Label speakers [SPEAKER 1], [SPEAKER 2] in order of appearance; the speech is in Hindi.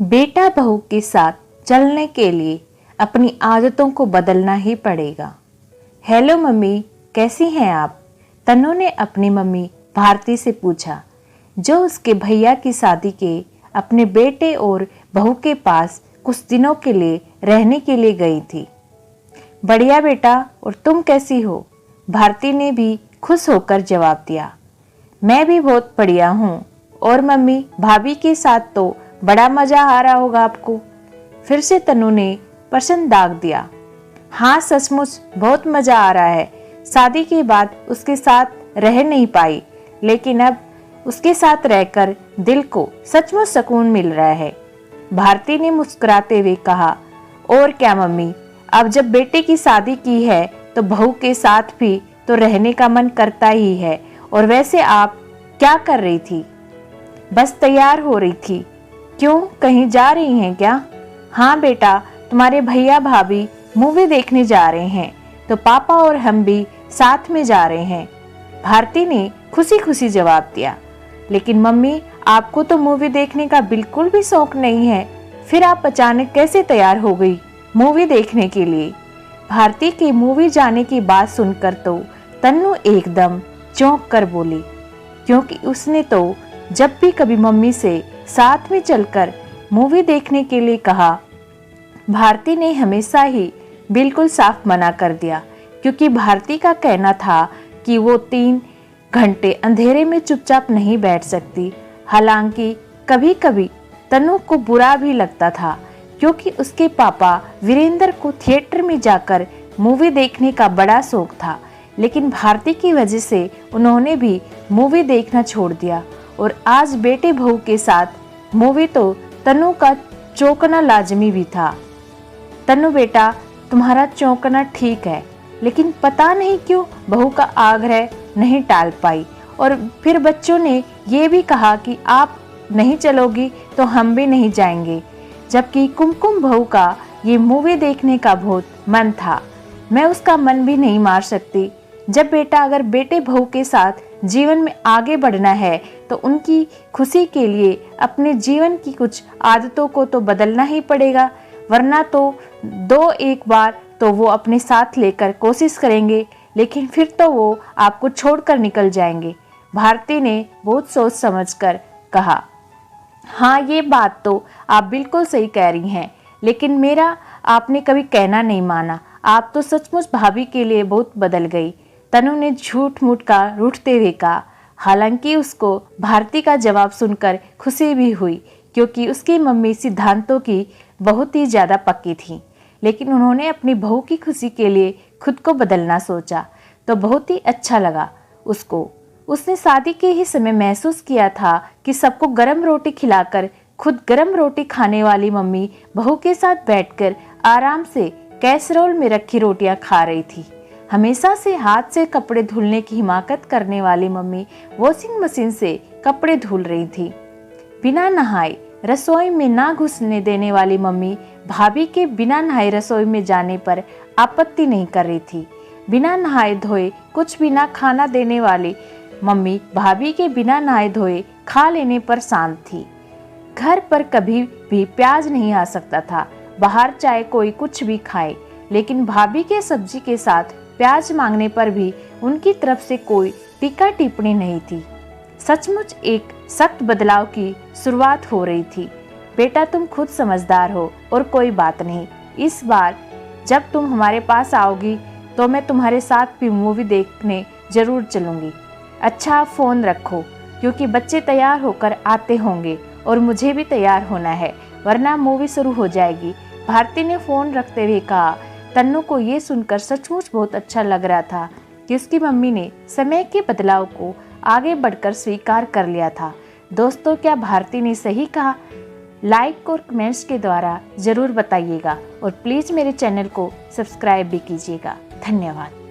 [SPEAKER 1] बेटा बहू के साथ चलने के लिए अपनी आदतों को बदलना ही पड़ेगा। हेलो मम्मी, कैसी हैं आप? तन्नू ने अपनी मम्मी भारती से पूछा, जो उसके भैया की शादी के अपने बेटे और बहू के पास कुछ दिनों के लिए रहने के लिए गई थी। बढ़िया बेटा, और तुम कैसी हो? भारती ने भी खुश होकर जवाब दिया। मैं भी बहुत बढ़िया हूँ। और मम्मी, भाभी के साथ तो बड़ा मजा आ रहा होगा आपको? फिर से तन्नू ने प्रश्न दाग दिया। हाँ, सचमुच बहुत मजा आ रहा है। शादी के बाद उसके साथ रह नहीं पाई, लेकिन अब उसके साथ रहकर दिल को सचमुच सुकून मिल रहा है। भारती ने मुस्कुराते हुए कहा। और क्या मम्मी, अब जब बेटे की शादी की है तो बहू के साथ भी तो रहने का मन करता ही है। और वैसे आप क्या कर रही थी? बस तैयार हो रही थी। क्यों, कहीं जा रही हैं क्या? हाँ बेटा, तुम्हारे भैया भाभी मूवी देखने जा रहे हैं, तो पापा और हम भी साथ में जा रहे हैं। भारती ने खुशी खुशी जवाब दिया। लेकिन मम्मी, आपको तो मूवी देखने का बिल्कुल भी शौक नहीं है, फिर आप अचानक कैसे तैयार हो गई मूवी देखने के लिए? भारती के मूवी जाने की बात सुनकर तो तन्नू एकदम चौंक कर बोली, क्योंकि उसने तो जब भी कभी मम्मी से साथ में चलकर मूवी देखने के लिए कहा, भारती ने हमेशा ही बिल्कुल साफ मना कर दिया, क्योंकि भारती का कहना था कि वो 3 घंटे अंधेरे में चुपचाप नहीं बैठ सकती। हालांकि कभी कभी तन्नू को बुरा भी लगता था, क्योंकि उसके पापा वीरेंद्र को थिएटर में जाकर मूवी देखने का बड़ा शौक था। लेकिन भारती की वजह से उन्होंने भी मूवी देखना छोड़ दिया। और आज बेटे बहू के साथ मूवी तो तन्नू का चौंकना लाजमी भी था। तन्नू बेटा, तुम्हारा चौंकना ठीक है, लेकिन पता नहीं क्यों बहू का आग्रह नहीं टाल पाई। और फिर बच्चों ने ये भी कहा कि आप नहीं चलोगी तो हम भी नहीं जाएंगे, जबकि कुमकुम बहू का ये मूवी देखने का बहुत मन था। मैं उसका मन भी नहीं मार सकती। जब बेटा, अगर बेटे बहू के साथ जीवन में आगे बढ़ना है तो उनकी खुशी के लिए अपने जीवन की कुछ आदतों को तो बदलना ही पड़ेगा, वरना तो एक बार तो वो अपने साथ लेकर कोशिश करेंगे, लेकिन फिर तो वो आपको छोड़कर निकल जाएंगे। भारती ने बहुत सोच समझकर कहा। हाँ, ये बात तो आप बिल्कुल सही कह रही हैं, लेकिन मेरा आपने कभी कहना नहीं माना। आप तो सचमुच भाभी के लिए बहुत बदल गई। तनु ने झूठ मूठ का रूठते हुए कहा। हालांकि उसको भारती का जवाब सुनकर खुशी भी हुई, क्योंकि उसकी मम्मी सिद्धांतों की बहुत ही ज़्यादा पक्की थी। लेकिन उन्होंने अपनी बहू की खुशी के लिए खुद को बदलना सोचा तो बहुत ही अच्छा लगा उसको। उसने शादी के ही समय महसूस किया था कि सबको गरम रोटी खिलाकर खुद गरम रोटी खाने वाली मम्मी बहू के साथ बैठकर आराम से कैसरोल में रखी रोटियां खा रही थी। हमेशा से हाथ से कपड़े धुलने की हिमाकत करने वाली मम्मी वॉशिंग मशीन से कपड़े धुल रही थी। बिना नहाए रसोई में ना घुसने देने वाली मम्मी भाभी के बिना नहाए रसोई में जाने पर आपत्ति नहीं कर रही थी। बिना नहाए धोए कुछ भी ना खाना देने वाली मम्मी भाभी के बिना नहाए धोए खा लेने पर शांत थी। घर पर कभी भी प्याज नहीं आ सकता था, बाहर चाहे कोई कुछ भी खाए, लेकिन भाभी के सब्जी के साथ प्याज मांगने पर भी उनकी तरफ से कोई टीका टिप्पणी नहीं थी। सचमुच एक सख्त बदलाव की शुरुआत हो रही थी। बेटा, तुम खुद समझदार हो और कोई बात नहीं। इस बार जब तुम हमारे पास आओगी तो मैं तुम्हारे साथ भी मूवी देखने जरूर चलूंगी। अच्छा, फ़ोन रखो, क्योंकि बच्चे तैयार होकर आते होंगे और मुझे भी तैयार होना है, वरना मूवी शुरू हो जाएगी। भारती ने फ़ोन रखते हुए कहा। तन्नू को ये सुनकर सचमुच बहुत अच्छा लग रहा था कि उसकी मम्मी ने समय के बदलाव को आगे बढ़कर स्वीकार कर लिया था। दोस्तों, क्या भारती ने सही कहा? लाइक और कमेंट्स के द्वारा ज़रूर बताइएगा और प्लीज़ मेरे चैनल को सब्सक्राइब भी कीजिएगा। धन्यवाद।